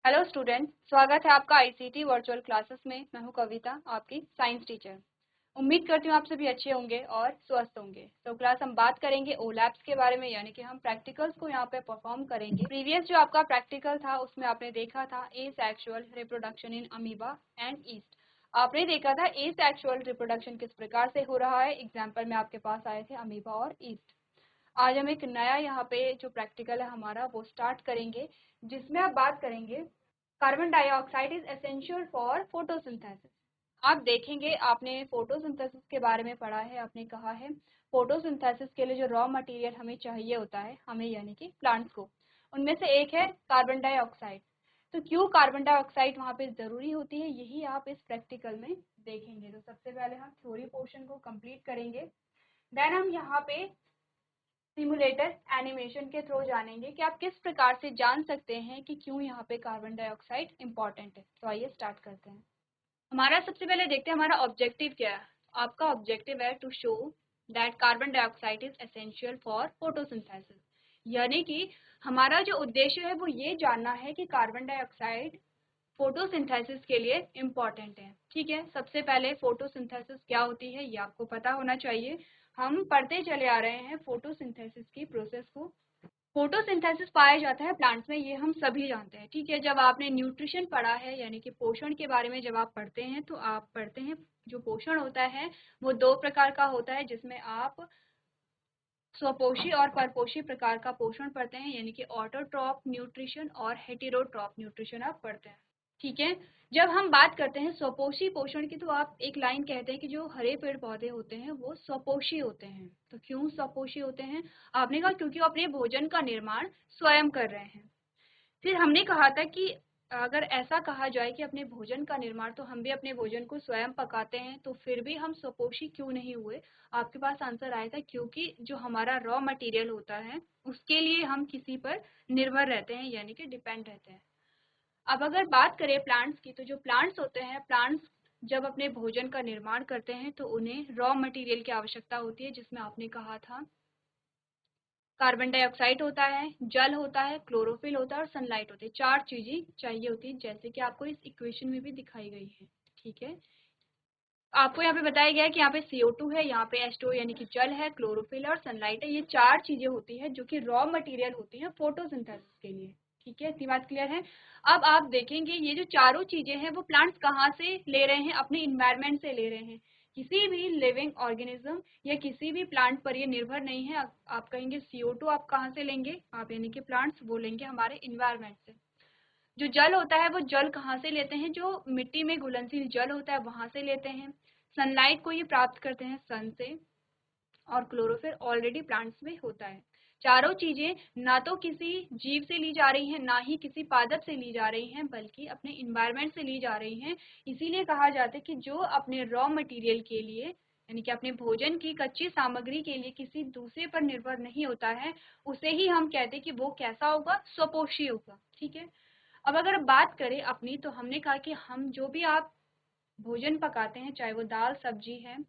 Hello student, स्वागत है आपका आईसीटी वर्चुअल क्लासेस में। मैं हूं कविता, आपकी साइंस टीचर। उम्मीद करती हूं आप सभी अच्छे होंगे और स्वस्थ होंगे। तो क्लास हम बात करेंगे ओ लैब्स के बारे में, यानी कि हम प्रैक्टिकल्स को यहाँ पे परफॉर्म करेंगे। प्रीवियस जो आपका प्रैक्टिकल था उसमें आपने देखा था asexual reproduction in amoeba and east. आपने देखा था एसेक्सुअल रिप्रोडक्शन किस प्रकार से हो रहा है। एग्जाम्पल में आपके पास आए थे अमीबा और ईस्ट। आज हम एक नया यहाँ पे जो प्रैक्टिकल है हमारा वो स्टार्ट करेंगे, जिसमें आप बात करेंगे carbon dioxide is essential for photosynthesis. आप देखेंगे, आपने फोटोसिंथेसिस के बारे में पढ़ा है। आपने कहा है फोटोसिंथेसिस के लिए जो रॉ मटेरियल हमें चाहिए होता है, हमें यानी कि प्लांट्स को, उनमें से एक है कार्बन डाइऑक्साइड। तो क्यों कार्बन डाइऑक्साइड वहाँ पे जरूरी होती है, यही आप इस प्रैक्टिकल में देखेंगे। तो सबसे पहले हम थ्योरी पोर्शन को कंप्लीट करेंगे, देन हम यहाँ पे सिमुलेटर एनिमेशन के थ्रू जानेंगे कि आप किस प्रकार से जान सकते हैं कि क्यों यहाँ पे कार्बन डाइऑक्साइड इंपॉर्टेंट है। तो आइए स्टार्ट करते हैं। हमारा सबसे पहले देखते हैं हमारा ऑब्जेक्टिव क्या है। आपका ऑब्जेक्टिव है to show that carbon dioxide is essential for photosynthesis, यानी कि हमारा जो उद्देश्य है वो ये जानना है कि कार्बन डाइऑक्साइड फोटोसिंथेसिस के लिए इम्पॉर्टेंट है। ठीक है, सबसे पहले फोटोसिंथेसिस क्या होती है ये आपको पता होना चाहिए। हम पढ़ते चले आ रहे हैं फोटोसिंथेसिस की प्रोसेस को। फोटोसिंथेसिस पाया जाता है प्लांट्स में, ये हम सभी जानते हैं। ठीक है, जब आपने न्यूट्रिशन पढ़ा है यानी कि पोषण के बारे में जब आप पढ़ते हैं तो आप पढ़ते हैं जो पोषण होता है वो दो प्रकार का होता है, जिसमें आप स्वपोषी और परपोषी प्रकार का पोषण पढ़ते हैं, यानी कि ऑटोट्रॉप न्यूट्रिशन और हेटेरोट्रॉप न्यूट्रिशन आप पढ़ते हैं। ठीक है, जब हम बात करते हैं स्वपोषी पोषण की तो आप एक लाइन कहते हैं कि जो हरे पेड़ पौधे होते हैं वो स्वपोषी होते हैं। तो क्यों स्वपोषी होते हैं? आपने कहा क्योंकि वो अपने भोजन का निर्माण स्वयं कर रहे हैं। फिर हमने कहा था कि अगर ऐसा कहा जाए कि अपने भोजन का निर्माण, तो हम भी अपने भोजन को स्वयं पकाते हैं, तो फिर भी हम स्वपोषी क्यों नहीं हुए? आपके पास आंसर आया था क्योंकि जो हमारा रॉ मटेरियल होता है उसके लिए हम किसी पर निर्भर रहते हैं, यानी कि डिपेंड रहते हैं। अब अगर बात करें प्लांट्स की, तो जो प्लांट्स होते हैं, प्लांट्स जब अपने भोजन का निर्माण करते हैं तो उन्हें रॉ मटेरियल की आवश्यकता होती है, जिसमें आपने कहा था कार्बन डाइऑक्साइड होता है, जल होता है, क्लोरोफिल होता है और सनलाइट होती है। चार चीजें चाहिए होती है, जैसे कि आपको इस इक्वेशन में भी दिखाई गई है। ठीक है, आपको यहाँ पे बताया गया है कि यहाँ पे CO2 है, यहाँ पे H2 यानी कि जल है, क्लोरोफिल है और सनलाइट है। ये चार चीजें होती है जो कि रॉ मटेरियल होती है फोटोसिंथेसिस के लिए। ठीक है, इतनी बात क्लियर है। अब आप देखेंगे ये जो चारों चीजें हैं वो प्लांट्स कहाँ से ले रहे हैं? अपने इन्वायरमेंट से ले रहे हैं। किसी भी लिविंग ऑर्गेनिज्म या किसी भी प्लांट पर ये निर्भर नहीं है। आप कहेंगे CO2 आप कहाँ से लेंगे? आप यानी कि प्लांट्स वो लेंगे हमारे इन्वायरमेंट से। जो जल होता है वो जल कहाँ से लेते हैं? जो मिट्टी में घुलनशील जल होता है वहां से लेते हैं। सनलाइट को ये प्राप्त करते हैं सन से, और क्लोरोफिल ऑलरेडी प्लांट्स में होता है। चारों चीजें ना तो किसी जीव से ली जा रही हैं, ना ही किसी पादप से ली जा रही हैं, बल्कि अपने इन्वायरमेंट से ली जा रही हैं। इसीलिए कहा जाता है कि जो अपने रॉ मटेरियल के लिए, यानी कि अपने भोजन की कच्ची सामग्री के लिए किसी दूसरे पर निर्भर नहीं होता है, उसे ही हम कहते हैं कि वो कैसा होगा? स्वपोषी होगा। ठीक है, अब अगर बात करें अपनी, तो हमने कहा कि हम जो भी आप भोजन पकाते हैं, चाहे वो दाल सब्जी है,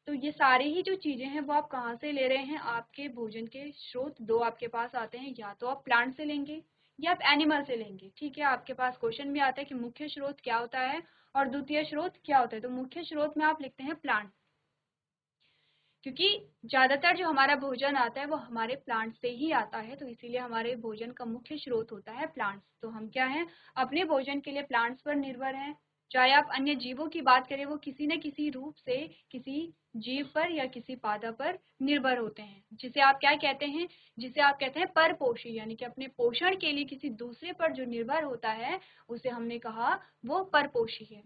तो ये सारी ही जो चीजें हैं वो आप कहाँ से ले रहे हैं? आपके भोजन के स्रोत दो आपके पास आते हैं, या तो आप प्लांट से लेंगे या आप एनिमल से लेंगे। ठीक है, आपके पास क्वेश्चन भी आता है कि मुख्य स्रोत क्या होता है और द्वितीय स्रोत क्या होता है। तो मुख्य स्रोत में आप लिखते हैं प्लांट, क्योंकि ज्यादातर जो हमारा भोजन आता है वो हमारे प्लांट से ही आता है, तो इसीलिए हमारे भोजन का मुख्य स्रोत होता है प्लांट्स। तो हम क्या हैं? अपने भोजन के लिए प्लांट्स पर निर्भर हैं। चाहे आप अन्य जीवों की बात करें, वो किसी न किसी रूप से किसी जीव पर या किसी पादप पर निर्भर होते हैं, जिसे आप क्या कहते हैं? जिसे आप कहते हैं परपोषी, यानी कि अपने पोषण के लिए किसी दूसरे पर जो निर्भर होता है उसे हमने कहा वो परपोषी है।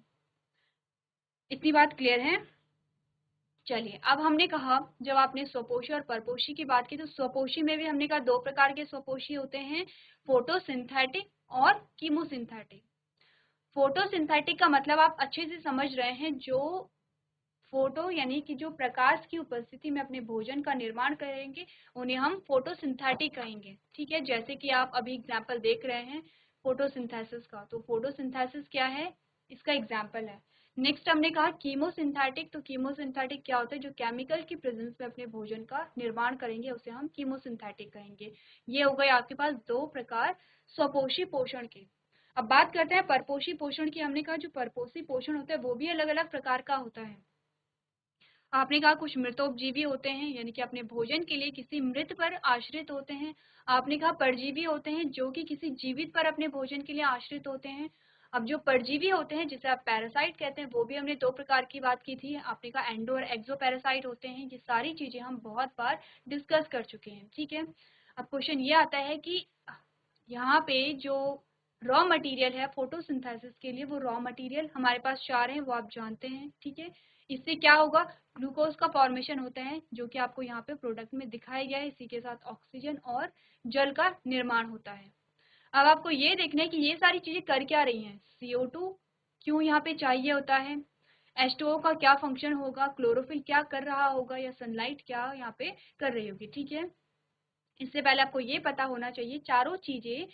इतनी बात क्लियर है? चलिए, अब हमने कहा, जब आपने स्वपोषी और परपोषी की बात की, तो स्वपोषी में भी हमने कहा दो प्रकार के स्वपोषी होते हैं, फोटोसिंथेटिक और कीमोसिंथेटिक। फोटोसिंथेटिक का मतलब आप अच्छे से समझ रहे हैं, जो फोटो यानी कि जो प्रकाश की उपस्थिति में अपने भोजन का निर्माण करेंगे उन्हें हम फोटोसिंथेटिक कहेंगे। ठीक है, जैसे कि आप अभी एग्जाम्पल देख रहे हैं फोटोसिंथेसिस का, तो फोटोसिंथेसिस क्या है? इसका एग्जाम्पल है। नेक्स्ट हमने कहा कीमोसिंथेटिक। तो कीमोसिंथेटिक क्या होता है? जो केमिकल की प्रेजेंस में अपने भोजन का निर्माण करेंगे उसे हम कीमोसिंथेटिक कहेंगे। ये हो गए आपके पास दो प्रकार स्वपोषी पोषण के। अब बात करते हैं परपोषी पोषण की। हमने कहा जो परपोषी पोषण होता है वो भी अलग अलग प्रकार का होता है। आपने कहा कुछ मृतोपजीवी होते हैं, यानी कि अपने भोजन के लिए किसी मृत पर आश्रित होते हैं। आपने कहा परजीवी होते हैं जो कि किसी जीवित पर अपने भोजन के लिए आश्रित होते हैं। अब जो परजीवी होते हैं जिसे आप पैरासाइट कहते हैं, वो भी हमने दो प्रकार की बात की थी। आपने कहा एंडो और एक्सो पैरासाइट होते हैं। ये सारी चीजें हम बहुत बार डिस्कस कर चुके हैं, ठीक है। अब क्वेश्चन ये आता है कि यहाँ पे जो रॉ मटेरियल है फोटोसिंथेसिस के लिए, वो रॉ मटेरियल हमारे पास चार हैं, वो आप जानते हैं, ठीक है। इससे क्या होगा, ग्लूकोज का फॉर्मेशन होता है जो कि आपको यहाँ पे प्रोडक्ट में दिखाया गया है। इसी के साथ ऑक्सीजन और जल का निर्माण होता है। अब आपको ये देखना है कि ये सारी चीजें कर क्या रही हैं। CO2 क्यों यहाँ पे चाहिए होता है, H2O का क्या फंक्शन होगा, क्लोरोफिल क्या कर रहा होगा, या सनलाइट क्या यहाँ पे कर रही होगी, ठीक है। इससे पहले आपको ये पता होना चाहिए चारों चीजें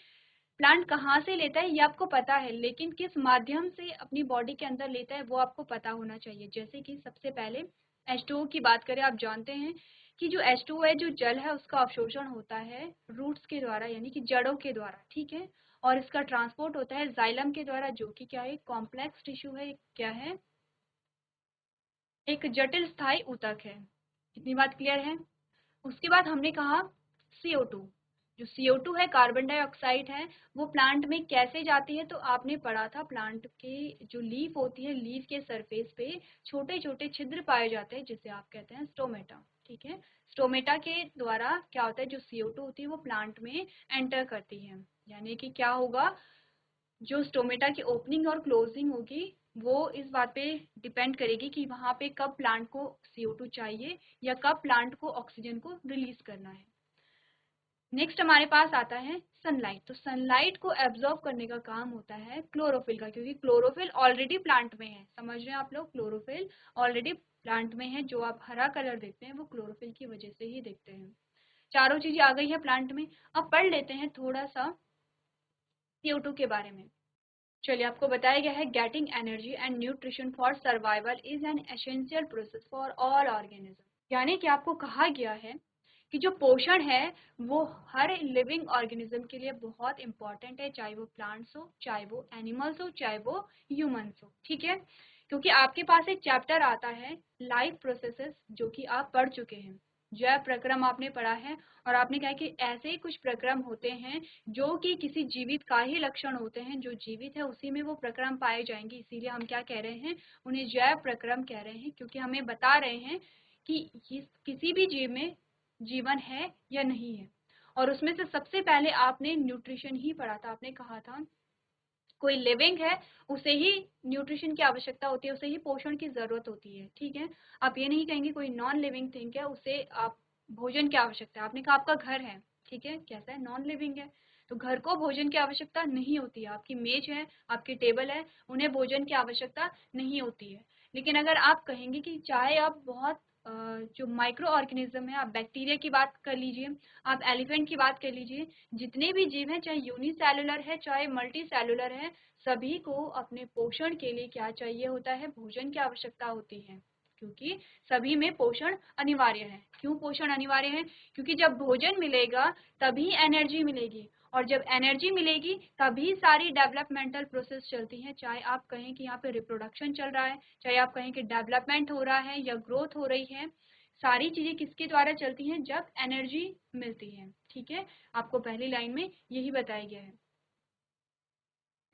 प्लांट कहाँ से लेता है ये आपको पता है, लेकिन किस माध्यम से अपनी बॉडी के अंदर लेता है वो आपको पता होना चाहिए। जैसे कि सबसे पहले H2O की बात करें, आप जानते हैं कि जो H2O है, जो जल है, उसका अवशोषण होता है रूट्स के द्वारा, यानी कि जड़ों के द्वारा, ठीक है। और इसका ट्रांसपोर्ट होता है जाइलम के द्वारा, जो कि क्या है, कॉम्प्लेक्स टिश्यू है, क्या है, एक जटिल स्थायी ऊतक है। इतनी बात क्लियर है। उसके बाद हमने कहा CO2, जो CO2 है, कार्बन डाइऑक्साइड है, वो प्लांट में कैसे जाती है, तो आपने पढ़ा था प्लांट के जो लीफ होती है, लीफ के सरफेस पे छोटे छोटे छिद्र पाए जाते हैं जिसे आप कहते हैं स्टोमेटा, ठीक है। स्टोमेटा के द्वारा क्या होता है, जो CO2 होती है वो प्लांट में एंटर करती है। यानी कि क्या होगा, जो स्टोमेटा की ओपनिंग और क्लोजिंग होगी वो इस बात पे डिपेंड करेगी कि वहां पे कब प्लांट को CO2 चाहिए या कब प्लांट को ऑक्सीजन को रिलीज करना है। नेक्स्ट हमारे पास आता है सनलाइट। तो सनलाइट को एब्जॉर्ब करने का काम होता है क्लोरोफिल का, क्योंकि क्लोरोफिल ऑलरेडी प्लांट में है। समझ रहे हैं आप लोग, क्लोरोफिल ऑलरेडी प्लांट में है। जो आप हरा कलर देखते हैं वो क्लोरोफिल की वजह से ही देखते हैं। चारों चीजें आ गई है प्लांट में। अब पढ़ लेते हैं थोड़ा सा CO2 के बारे में। चलिए, आपको बताया गया है getting energy and nutrition for survival is an essential process for all organism. यानी कि आपको कहा गया है कि जो पोषण है वो हर लिविंग ऑर्गेनिज्म के लिए बहुत इंपॉर्टेंट है, चाहे वो प्लांट्स हो, चाहे वो एनिमल्स हो, चाहे वो ह्यूमंस हो, ठीक है। क्योंकि आपके पास एक चैप्टर आता है लाइफ प्रोसेसेस, जो कि आप पढ़ चुके हैं। जैव प्रक्रम आपने पढ़ा है, और आपने कहा कि ऐसे ही कुछ प्रक्रम होते हैं जो कि किसी जीवित का ही लक्षण होते हैं। जो जीवित है उसी में वो प्रक्रम पाए जाएंगे, इसीलिए हम क्या कह रहे हैं, उन्हें जैव प्रक्रम कह रहे हैं। क्योंकि हमें बता रहे हैं कि किसी भी जीव में जीवन है या नहीं है। और उसमें से सबसे पहले आपने न्यूट्रिशन ही पढ़ा था। आपने कहा था कोई लिविंग है उसे ही न्यूट्रिशन की आवश्यकता होती है, उसे ही पोषण की जरूरत होती है, ठीक है। आप ये नहीं कहेंगे कोई नॉन लिविंग थिंग है उसे आप भोजन की आवश्यकता है। आपने कहा आपका घर है, ठीक है, कैसा है, नॉन लिविंग है, तो घर को भोजन की आवश्यकता नहीं होती है। आपकी मेज है, आपकी टेबल है, उन्हें भोजन की आवश्यकता नहीं होती है। लेकिन अगर आप कहेंगे कि चाहे आप बहुत जो माइक्रो ऑर्गेनिज्म है, आप बैक्टीरिया की बात कर लीजिए, आप एलिफेंट की बात कर लीजिए, जितने भी जीव हैं, चाहे यूनिसेलुलर है चाहे मल्टी सेलुलर है, सभी को अपने पोषण के लिए क्या चाहिए होता है, भोजन की आवश्यकता होती है। क्योंकि सभी में पोषण अनिवार्य है। क्यों पोषण अनिवार्य है, क्योंकि जब भोजन मिलेगा तभी एनर्जी मिलेगी, और जब एनर्जी मिलेगी तभी सारी डेवलपमेंटल प्रोसेस चलती हैं। चाहे आप कहें कि यहाँ पे रिप्रोडक्शन चल रहा है, चाहे आप कहें कि डेवलपमेंट हो रहा है या ग्रोथ हो रही है, सारी चीजें किसके द्वारा चलती हैं, जब एनर्जी मिलती है, ठीक है। आपको पहली लाइन में यही बताया गया है।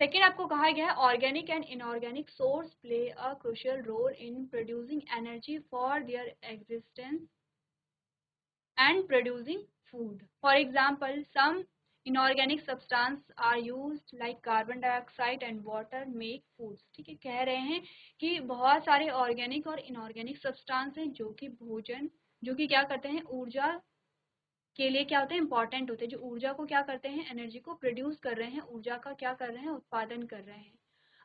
सेकेंड, आपको कहा गया है organic and inorganic source play a crucial role in producing energy for their existence and producing food. For example, some inorganic substance are used like carbon dioxide and water make foods. ठीक है, कह रहे हैं कि बहुत सारे organic और inorganic substance हैं जो कि भोजन, जो कि क्या करते हैं, ऊर्जा के लिए क्या होते हैं, इंपॉर्टेंट होते हैं। जो ऊर्जा को क्या करते हैं, एनर्जी को प्रोड्यूस कर रहे हैं, ऊर्जा का क्या कर रहे हैं, उत्पादन कर रहे हैं।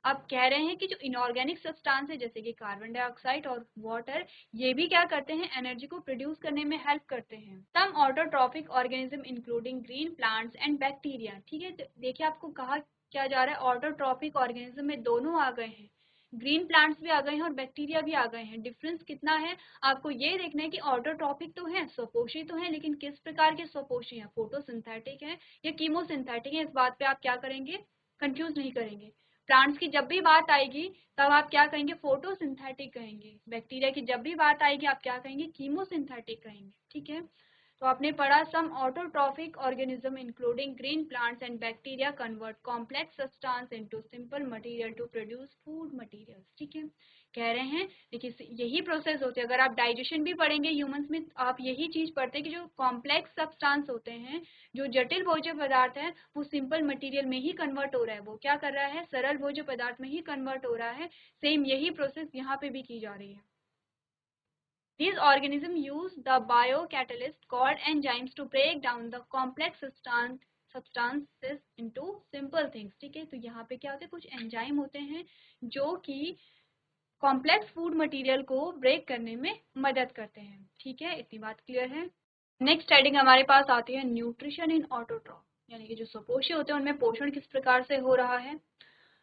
अब कह रहे हैं कि जो इनऑर्गेनिक सब्सटेंस है जैसे कि कार्बन डाइऑक्साइड और वाटर, ये भी क्या करते हैं, एनर्जी को प्रोड्यूस करने में हेल्प करते हैं। Some autotrophic organism including green plants and bacteria. ठीक है, देखिए आपको कहा क्या जा रहा है, ऑटोट्रॉफिक ऑर्गेनिज्म में दोनों आ गए हैं, ग्रीन प्लांट्स भी आ गए हैं और बैक्टीरिया भी आ गए हैं। डिफरेंस कितना है, आपको ये देखना है कि ऑटोट्रॉफिक तो है, स्वपोषी तो है, लेकिन किस प्रकार के स्वपोषी हैं, फोटोसिंथेटिक है या कीमोसिंथेटिक है, इस बात पे आप क्या करेंगे, कंफ्यूज नहीं करेंगे। प्लांट्स की जब भी बात आएगी तब आप क्या कहेंगे, फोटोसिंथेटिक कहेंगे। बैक्टीरिया की जब भी बात आएगी आप क्या कहेंगे, कीमोसिंथेटिक कहेंगे। ठीक है, तो आपने पढ़ा some autotrophic organism including green plants and bacteria convert complex substance into simple material to produce food materials. ठीक है, कह रहे हैं देखिए यही प्रोसेस होती है। अगर आप डाइजेशन भी पढ़ेंगे ह्यूमंस में, आप यही चीज पढ़ते हैं कि जो कॉम्प्लेक्स सब्सटेंस होते हैं, जो जटिल भोज्य पदार्थ है, वो सिंपल मटेरियल में ही कन्वर्ट हो रहा है। वो क्या कर रहा है, सरल भोज्य पदार्थ में ही कन्वर्ट हो रहा है। सेम यही प्रोसेस यहाँ पे भी की जा रही है। These organisms use the biocatalyst called enzymes to break down the complex substances into simple things। ठीक है, तो यहाँ पे क्या होते हैं, कुछ एंजाइम होते हैं जो कि कॉम्प्लेक्स फूड मटेरियल को ब्रेक करने में मदद करते हैं। ठीक है, इतनी बात क्लियर है। नेक्स्ट हेडिंग हमारे पास आती है न्यूट्रिशन इन ऑटोट्रॉफ, यानी कि जो सुपोषी होते हैं उनमें पोषण किस प्रकार से हो रहा है।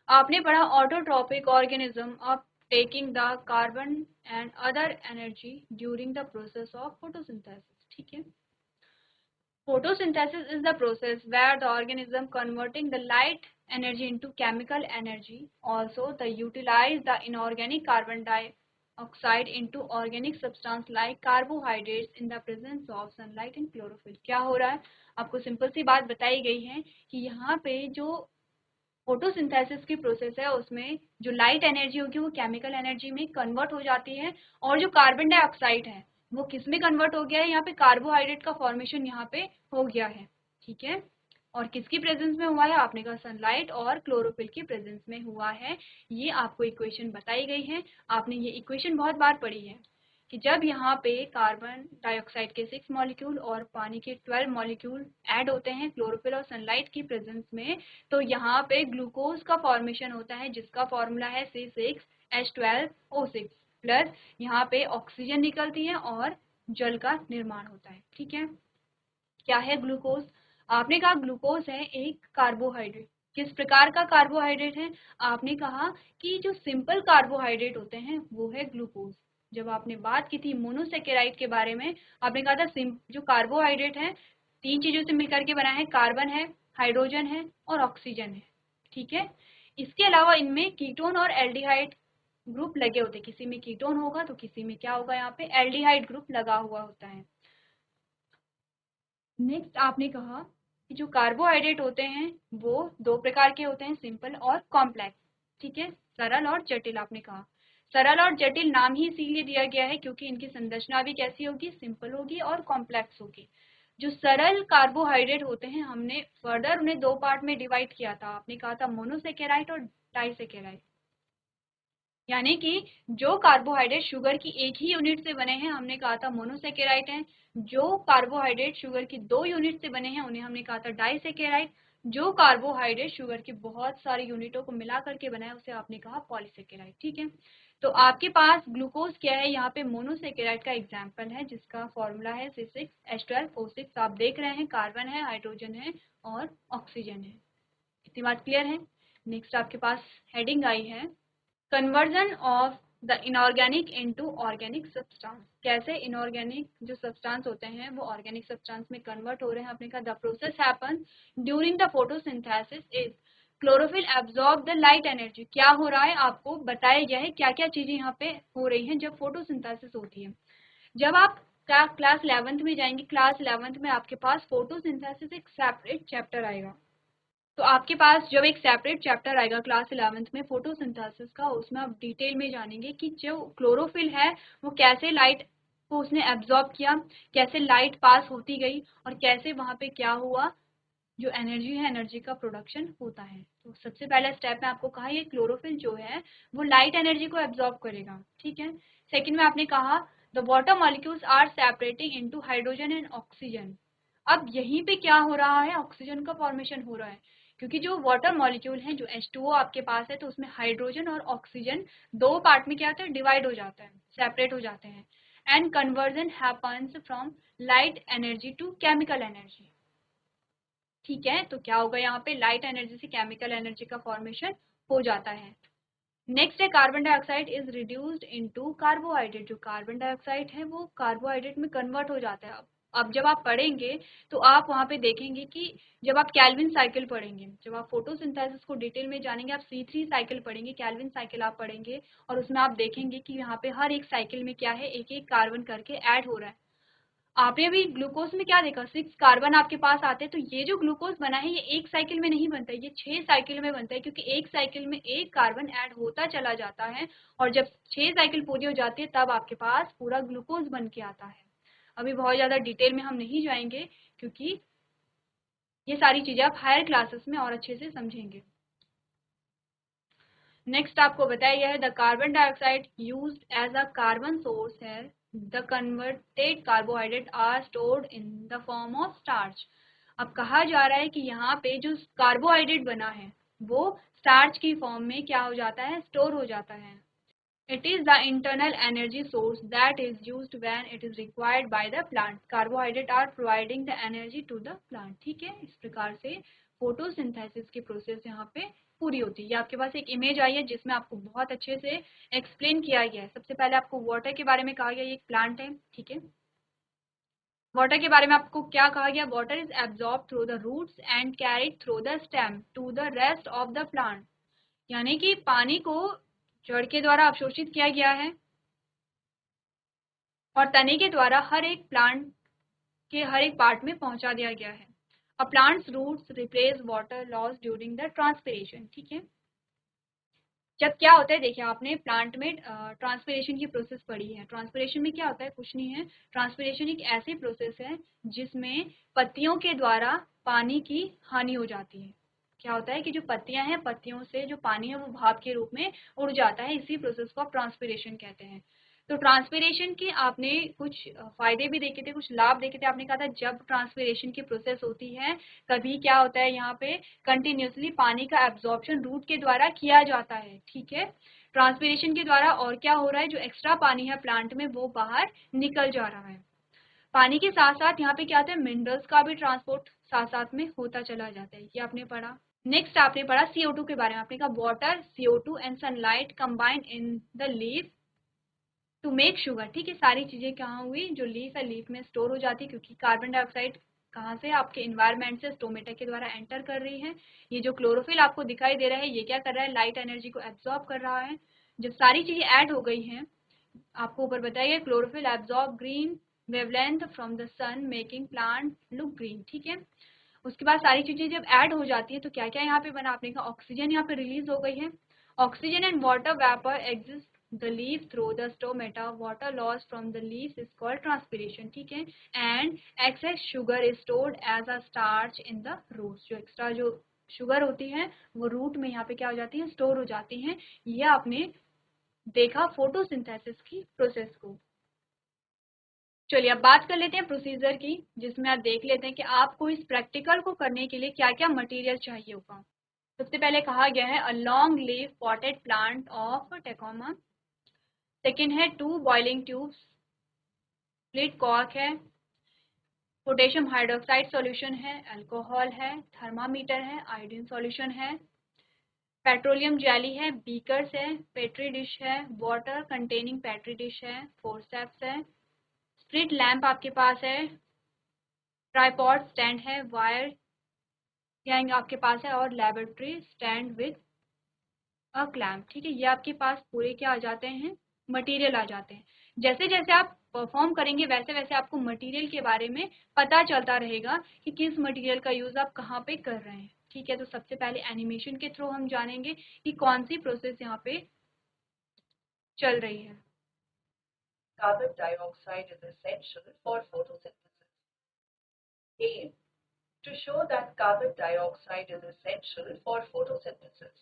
आपने पढ़ा autotrophic organism of taking the carbon and other energy during the process of photosynthesis। ठीक है, photosynthesis is the process where the organism converting the light energy into chemical energy, also they utilize the inorganic carbon dioxide into organic substance like carbohydrates in the presence of sunlight and chlorophyll। क्या हो रहा है, आपको simple सी बात बताई गई है कि यहाँ पे जो फोटोसिंथेसिस की प्रोसेस है उसमें जो लाइट एनर्जी होगी वो केमिकल एनर्जी में कन्वर्ट हो जाती है, और जो कार्बन डाइऑक्साइड है वो किस में कन्वर्ट हो गया है, यहाँ पे कार्बोहाइड्रेट का फॉर्मेशन यहाँ पे हो गया है। ठीक है, और किसकी प्रेजेंस में हुआ है, आपने कहा सनलाइट और क्लोरोफिल की प्रेजेंस में हुआ है। ये आपको इक्वेशन बताई गई है, आपने ये इक्वेशन बहुत बार पढ़ी है कि जब यहाँ पे कार्बन डाइऑक्साइड के 6 मॉलिक्यूल और पानी के 12 मॉलिक्यूल ऐड होते हैं क्लोरोफिल और सनलाइट की प्रेजेंस में, तो यहाँ पे ग्लूकोज का फॉर्मेशन होता है जिसका फॉर्मूला है C6H12O6 प्लस यहाँ पे ऑक्सीजन निकलती है और जल का निर्माण होता है। ठीक है, क्या है ग्लूकोज, आपने कहा ग्लूकोज है एक कार्बोहाइड्रेट। किस प्रकार का कार्बोहाइड्रेट है, आपने कहा कि जो सिंपल कार्बोहाइड्रेट होते हैं वो है ग्लूकोज। जब आपने बात की थी मोनोसेकेराइड के बारे में, आपने कहा था जो कार्बोहाइड्रेट है 3 चीजों से मिलकर के बना है, कार्बन है, हाइड्रोजन है और ऑक्सीजन है। ठीक है, इसके अलावा इनमें कीटोन और एल्डिहाइड ग्रुप लगे होते हैं, किसी में कीटोन होगा तो किसी में क्या होगा, यहाँ पे एल्डिहाइड ग्रुप लगा हुआ होता है। नेक्स्ट आपने कहा कि जो कार्बोहाइड्रेट होते हैं वो 2 प्रकार के होते हैं, सिंपल और कॉम्प्लेक्स। ठीक है, सरल और जटिल। आपने कहा सरल और जटिल नाम ही इसीलिए दिया गया है क्योंकि इनकी संरचना भी कैसी होगी, सिंपल होगी और कॉम्प्लेक्स होगी। जो सरल कार्बोहाइड्रेट होते हैं हमने फर्दर उन्हें 2 पार्ट में डिवाइड किया था, आपने कहा था मोनोसेकेराइड और डाइसेकेराइड। यानी कि जो कार्बोहाइड्रेट शुगर की एक ही यूनिट से बने हैं हमने कहा था मोनोसेकेराइड हैं, जो कार्बोहाइड्रेट शुगर की 2 यूनिट से बने हैं उन्हें हमने कहा था डाइसेकेराइड, जो कार्बोहाइड्रेट शुगर की बहुत सारी यूनिटों को मिला करके बना है उसे आपने कहा पॉलीसेकेराइड। ठीक है, तो आपके पास ग्लूकोज क्या है, यहाँ पे मोनोसेकेराइड का एग्जाम्पल है जिसका फॉर्मूला है C6H12O6। आप देख रहे हैं कार्बन है, हाइड्रोजन है और ऑक्सीजन है। इतनी बात क्लियर है। नेक्स्ट आपके पास हेडिंग आई है conversion of the inorganic into organic substance. कैसे इनऑर्गेनिक जो सब्सटेंस होते हैं वो ऑर्गेनिक सब्सटेंस में कन्वर्ट हो रहे हैं। आपने कहा the process happen during the photosynthesis is chlorophyll absorb the light energy. क्या हो रहा है आपको बताया गया है, क्या क्या चीजें यहाँ पे हो रही हैं जब फोटोसिंथेसिस होती है। जब आप क्लास 11th में जाएंगे, क्लास 11th में आपके पास फोटोसिंथेसिस एक सेपरेट चैप्टर आएगा। तो आपके पास जब एक सेपरेट चैप्टर आएगा क्लास 11th में फोटोसिंथेसिस का, उसमें आप डिटेल में जानेंगे कि जो क्लोरोफिल है वो कैसे लाइट को उसने एब्जॉर्ब किया, कैसे लाइट पास होती गई और कैसे वहाँ पे क्या हुआ, जो एनर्जी है एनर्जी का प्रोडक्शन होता है। तो सबसे पहला स्टेप में आपको कहा ये क्लोरोफिल जो है वो लाइट एनर्जी को एब्जॉर्ब करेगा। ठीक है, सेकेंड में आपने कहा the water molecules are separating into hydrogen and oxygen. अब यहीं पे क्या हो रहा है, ऑक्सीजन का फॉर्मेशन हो रहा है क्योंकि जो वाटर मॉलिक्यूल है जो H2O आपके पास है तो उसमें हाइड्रोजन और ऑक्सीजन 2 पार्ट में क्या होता है, डिवाइड हो जाता है, सेपरेट हो जाते हैं। And conversion happens from light energy to chemical energy. ठीक है, तो क्या होगा, यहाँ पे लाइट एनर्जी से केमिकल एनर्जी का फॉर्मेशन हो जाता है। नेक्स्ट है carbon dioxide is reduced into carbohydrate. जो कार्बन डाइऑक्साइड है वो कार्बोहाइड्रेट में कन्वर्ट हो जाता है। अब जब आप पढ़ेंगे तो आप वहाँ पे देखेंगे कि जब आप केल्विन साइकिल पढ़ेंगे, जब आप फोटोसिंथेसिस को डिटेल में जानेंगे, आप C3 साइकिल पढ़ेंगे, केल्विन साइकिल आप पढ़ेंगे और उसमें आप देखेंगे कि यहाँ पे हर एक साइकिल में क्या है, एक एक कार्बन करके ऐड हो रहा है। आपने अभी ग्लूकोज में क्या देखा, 6 कार्बन आपके पास आते हैं, तो ये जो ग्लूकोज बना है ये एक साइकिल में नहीं बनता है, ये 6 साइकिल में बनता है, क्योंकि एक साइकिल में एक कार्बन ऐड होता चला जाता है और जब 6 साइकिल पूरी हो जाती है तब आपके पास पूरा ग्लूकोज बन के आता है। अभी बहुत ज़्यादा डिटेल में हम नहीं जाएंगे क्योंकि ये सारी चीज़ें आप हायर क्लासेस में और अच्छे से समझेंगे। नेक्स्ट आपको बताया गया है the carbon dioxide used as a carbon source है the converted carbohydrate are stored in the form of starch. अब कहा जा रहा है कि यहाँ पे जो कार्बोहाइड्रेट बना है वो स्टार्च की फॉर्म में क्या हो जाता है, स्टोर हो जाता है। It is the internal energy source that is used when it is required by the plant. Carbohydrate are providing the energy to the plant. ठीक है, इस प्रकार से फोटोसिंथेसिस की प्रोसेस यहाँ पे पूरी होती है। ये आपके पास एक इमेज आई है जिसमें आपको बहुत अच्छे से एक्सप्लेन किया गया है। सबसे पहले आपको वाटर के बारे में कहा गया, ये एक प्लांट है, ठीक है। वाटर के बारे में आपको क्या कहा गया, water is absorb through the roots and carried through the stem to the rest of the plant. यानी कि पानी को जड़ के द्वारा अवशोषित किया गया है और तने के द्वारा हर एक प्लांट के हर एक पार्ट में पहुंचा दिया गया है। A plants roots replace water loss during the transpiration. ठीक है, जब क्या होता है, देखिए आपने प्लांट में ट्रांसपिरेशन की प्रोसेस पढ़ी है। ट्रांसपिरेशन में क्या होता है, कुछ नहीं है, ट्रांसपिरेशन एक ऐसी प्रोसेस है जिसमें पत्तियों के द्वारा पानी की हानि हो जाती है। क्या होता है कि जो पत्तियां हैं, पत्तियों से जो पानी है वो भाप के रूप में उड़ जाता है, इसी प्रोसेस को आप ट्रांसपिरेशन कहते हैं। तो ट्रांसपिरेशन के आपने कुछ फायदे भी देखे थे, कुछ लाभ देखे थे। आपने कहा था जब ट्रांसपिरेशन की प्रोसेस होती है तभी क्या होता है, यहाँ पे कंटिन्यूसली पानी का एब्जॉर्प्शन रूट के द्वारा किया जाता है। ठीक है, ट्रांसपिरेशन के द्वारा और क्या हो रहा है, जो एक्स्ट्रा पानी है प्लांट में वो बाहर निकल जा रहा है। पानी के साथ साथ यहाँ पे क्या होता है, मिनरल्स का भी ट्रांसपोर्ट साथ साथ में होता चला जाता है, ये आपने पढ़ा। नेक्स्ट आपने पढ़ा CO2 के बारे में। आपने कहा water, CO2 and sunlight combine in the leaf to make sugar. ठीक है, सारी चीजें कहाँ हुई, जो लीफ है लीफ में स्टोर हो जाती है, क्योंकि कार्बन डाइऑक्साइड कहाँ से, आपके इन्वायरमेंट से स्टोमेटा के द्वारा एंटर कर रही है। ये जो क्लोरोफिल आपको दिखाई दे रहा है ये क्या कर रहा है, लाइट एनर्जी को एब्जॉर्ब कर रहा है। जब सारी चीजें ऐड हो गई हैं, आपको ऊपर बताइए chlorophyll absorb green wavelength from the sun making plant look green. ठीक है, उसके बाद सारी चीजें जब ऐड हो जाती है तो क्या क्या यहाँ पे बना, आपने कहा ऑक्सीजन यहाँ पे रिलीज हो गई है। Oxygen and water vapour exist the leaf through the stomata. Water loss from the leaves is called transpiration. ठीक है, and excess sugar is stored as a starch in the roots. जो extra जो sugar होती है वो root में यहाँ पे क्या हो जाती है, स्टोर हो जाती है। ये आपने देखा फोटोसिंथेसिस की प्रोसेस को। चलिए अब बात कर लेते हैं प्रोसीजर की, जिसमें आप देख लेते हैं कि आपको इस प्रैक्टिकल को करने के लिए क्या क्या मटेरियल चाहिए होगा। सबसे पहले कहा गया है a long leaf potted plant of tecoma. Second है 2 बॉइलिंग ट्यूब्स, स्प्लिट कॉर्क है, पोटेशियम हाइड्रोक्साइड सॉल्यूशन है, अल्कोहल है, थर्मामीटर है, आयोडीन सॉल्यूशन है, पेट्रोलियम जेली है, बीकर्स है, पेट्री डिश है, वाटर कंटेनिंग पेट्री डिश है, फोर्सेप्स है, स्प्लिट लैंप आपके पास है, ट्राइपॉड स्टैंड है, वायर गैंग आपके पास है और laboratory stand with a clamp. ठीक है, ये आपके पास पूरे क्या आ जाते हैं, मटेरियल आ जाते हैं। जैसे जैसे आप परफॉर्म करेंगे वैसे वैसे आपको मटेरियल के बारे में पता चलता रहेगा कि किस मटेरियल का यूज आप कहाँ पे कर रहे हैं। ठीक है, तो सबसे पहले एनिमेशन के थ्रू हम जानेंगे कि कौन सी प्रोसेस यहाँ पे चल रही है। Carbon dioxide is essential for photosynthesis. Aim: to show that carbon dioxide is essential for photosynthesis.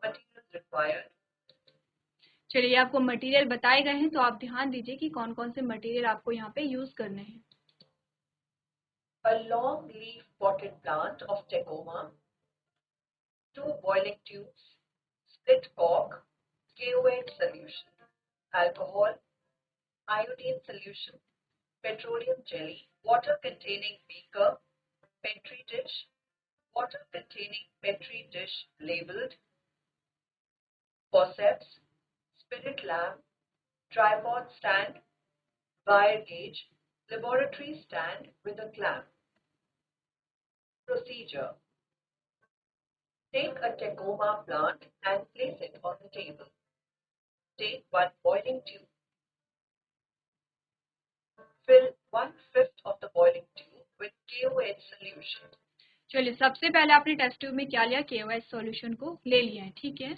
Materials required: चलिए आपको मटेरियल बताए गए हैं तो आप ध्यान दीजिए कि कौन कौन से मटेरियल आपको यहाँ पे यूज करने हैं। a long leaf potted plant of Tecoma, 2 boiling tubes, split cork, KOH solution, alcohol, iodine solution, petroleum jelly, water containing beaker, petri dish, water containing petri dish labeled, forceps, spirit lamp, tripod stand, wire gauge, Laboratory stand with a clamp. Procedure. Take a Tecoma plant and place it on the table. Take one boiling tube. Fill 1/5 of the boiling tube with KOH solution. चलिए, सबसे पहले आपने test tube में क्या लिया? KOH solution को ले लिया है, ठीक है।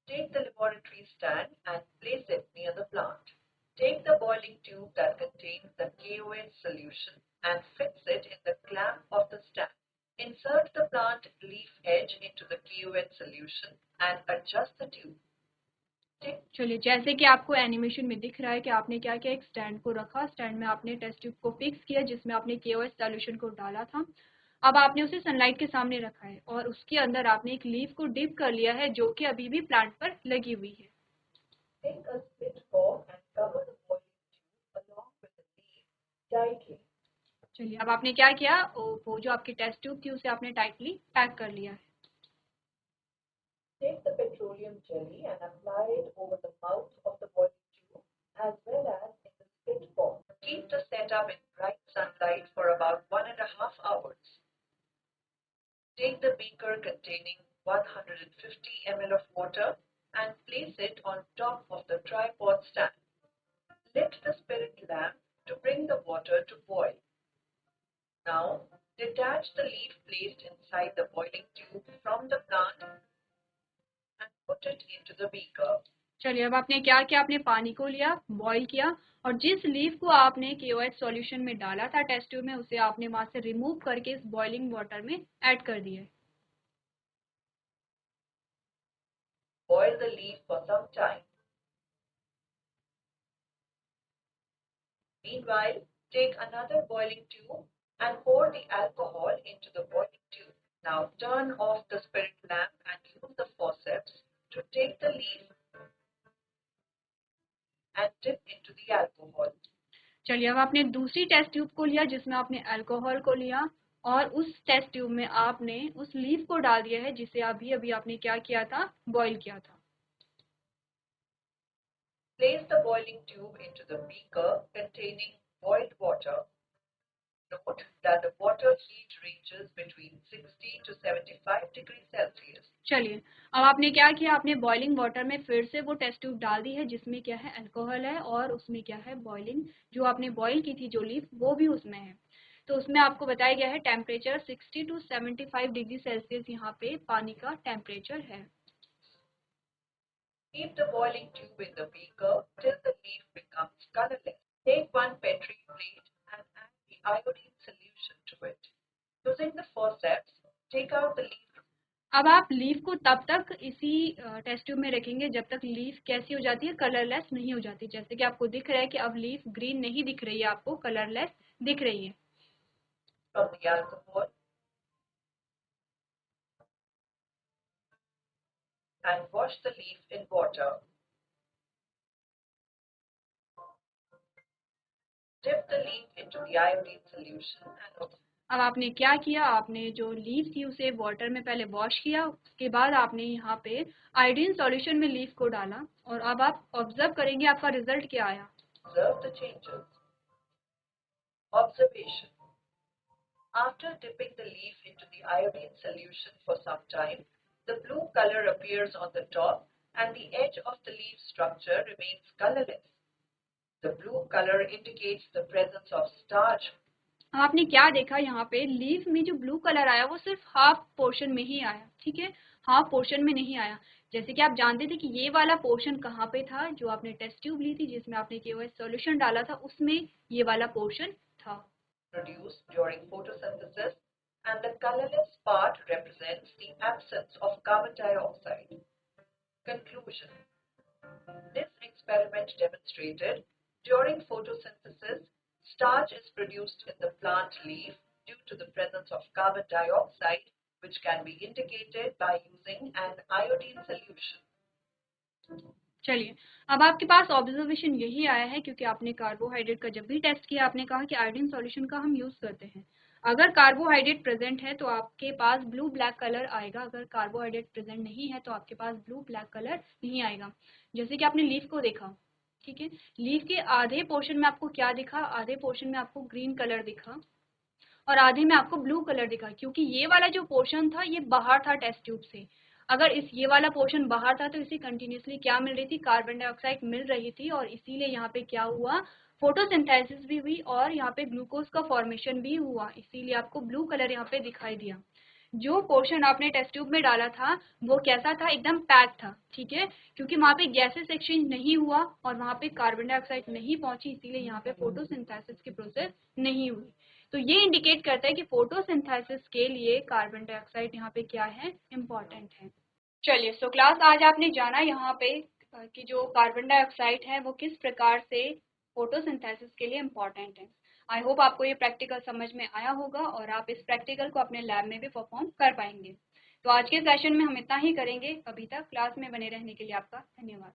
Take the laboratory stand and place it near the plant. Take the boiling tube that contains the KOH solution and fix it in the clamp of the stand. Insert the plant leaf edge into the KOH solution and adjust the tube. चलिए, जैसे कि आपको animation में दिख रहा है कि आपने क्या किया, एक स्टैंड को रखा, स्टैंड में आपने टेस्ट ट्यूब को फिक्स किया जिसमें आपने KOH सॉल्यूशन को डाला था। अब आपने उसे सनलाइट के सामने रखा है और उसके अंदर आपने एक लीफ को डिप कर लिया है जो कि अभी भी प्लांट पर लगी हुई है। Take a split fork and cover the boiling tube along with the leaf tightly. चलिए, अब आपने क्या किया, वो जो आपकी टेस्ट ट्यूब थी उसे आपने टाइटली पैक कर लिया है। Take the petroleum jelly and apply it over the mouth of the boiling tube as well as in the split fork. Keep the setup in bright sunlight for about 1.5 hours. Take the beaker containing 150 ml of water and place it on top of the tripod stand. Lit the spirit lamp to bring the water to boil. Now, detach the leaf placed inside the boiling tube from the plant and put it into the beaker. चलिए, अब आपने क्या किया, आपने पानी को लिया, boil किया और जिस लीफ को आपने KOH सॉल्यूशन में डाला था टेस्ट ट्यूब में उसे आपने वहां से रिमूव करके इस बॉइलिंग वाटर में ऐड कर दिया। Boil the leaf for some time. Meanwhile, take another boiling tube and pour the alcohol into the boiling tube. Now turn off the spirit lamp and use the forceps to take the leaf and dip into the alcohol. चलिए, अब आपने दूसरी test tube को लिया जिसमें आपने alcohol को लिया और उस टेस्ट ट्यूब में आपने उस लीफ को डाल दिया है जिसे अभी अभी आपने क्या किया था, बॉईल किया था। Place the boiling tube into the beaker containing boiled water. Note that the water heat ranges between 60 to 75 degrees Celsius. चलिए, अब आपने क्या किया, आपने बॉइलिंग वाटर में फिर से वो टेस्ट ट्यूब डाल दी है जिसमें क्या है, अल्कोहल है और उसमें क्या है, बॉइलिंग जो आपने बॉईल की थी जो लीफ वो भी उसमें है। तो उसमें आपको बताया गया है टेम्परेचर 60 टू 75 डिग्री सेल्सियस यहाँ पे पानी का टेम्परेचर है। Keep the boiling tube in the beaker till the leaf becomes colorless. Take one petri plate and add the iodine solution to it. Using the forceps, take out the leaf. अब आप leaf को तब तक इसी test tube में रखेंगे जब तक लीफ कैसी हो जाती है, कलरलेस नहीं हो जाती। जैसे कि आपको दिख रहा है कि अब लीफ ग्रीन नहीं दिख रही है, आपको कलरलेस दिख रही है। From the alcohol and wash the leaf in water. Dip the leaf into the iodine solution and अब आपने क्या किया, आपने जो लीफ थी उसे वाटर में पहले वॉश किया, उसके बाद आपने यहाँ पे आयोडीन सॉल्यूशन में लीफ को डाला और अब आप ऑब्जर्व करेंगे आपका रिजल्ट क्या आया। observe the changes. Observation. After dipping the leaf into the iodine solution for some time, the blue color appears on the top and the edge of the leaf structure remains colorless. The blue color indicates the presence of starch. आपने क्या देखा, यहाँ पे leaf में जो blue colour आया वो सिर्फ हाफ पोर्शन में ही आया, ठीक है, हाफ पोर्शन में नहीं आया। जैसे कि आप जानते थे कि ये वाला पोर्शन कहाँ पे था, जो आपने टेस्ट ट्यूब ली थी जिसमें आपने KOH सॉल्यूशन डाला था उसमें ये वाला पोर्शन था। Produced during photosynthesis, and the colorless part represents the absence of carbon dioxide. Conclusion. This experiment demonstrated during photosynthesis, starch is produced in the plant leaf due to the presence of carbon dioxide, which can be indicated by using an iodine solution. चलिए, अब आपके पास observation यही आया है क्योंकि आपने carbohydrate का जब भी टेस्ट किया आपने कहा कि आयोडीन सॉल्यूशन का हम यूज़ करते हैं। अगर कार्बोहाइड्रेट प्रेजेंट है तो आपके पास ब्लू ब्लैक कलर आएगा, अगर कार्बोहाइड्रेट प्रेजेंट नहीं है तो आपके पास ब्लू ब्लैक कलर नहीं आएगा। जैसे कि आपने लीफ को देखा, ठीक है। लीफ के आधे पोर्शन में आपको क्या दिखा, आधे पोर्शन में आपको ग्रीन कलर दिखा और आधे में आपको ब्लू कलर दिखा, क्योंकि ये वाला जो पोर्शन था ये बाहर था टेस्ट ट्यूब से। अगर ये वाला पोर्शन बाहर था तो इसे कंटिन्यूसली क्या मिल रही थी, कार्बन डाइऑक्साइड मिल रही थी, और इसीलिए यहाँ पे क्या हुआ, फोटोसिंथेसिस भी हुई और यहाँ पे ग्लूकोज का फॉर्मेशन भी हुआ, इसीलिए आपको ब्लू कलर यहाँ पे दिखाई दिया। जो पोर्शन आपने टेस्ट ट्यूब में डाला था वो कैसा था, एकदम पैक था, ठीक है, क्योंकि वहाँ पे गैसेस एक्सचेंज नहीं हुआ और वहाँ पे कार्बन डाइऑक्साइड नहीं पहुंची, इसीलिए यहाँ पे फोटोसिंथेसिस की प्रोसेस नहीं हुई। तो ये इंडिकेट करता है कि फोटोसिंथेसिस के लिए कार्बन डाइऑक्साइड यहाँ पे क्या है, इम्पॉर्टेंट है। चलिए, सो क्लास आज आपने जाना यहाँ पे कि जो कार्बन डाइऑक्साइड है वो किस प्रकार से फोटोसिंथेसिस के लिए इम्पॉर्टेंट है। आई होप आपको ये प्रैक्टिकल समझ में आया होगा और आप इस प्रैक्टिकल को अपने लैब में भी परफॉर्म कर पाएंगे। तो आज के सेशन में हम इतना ही करेंगे। अभी तक क्लास में बने रहने के लिए आपका धन्यवाद।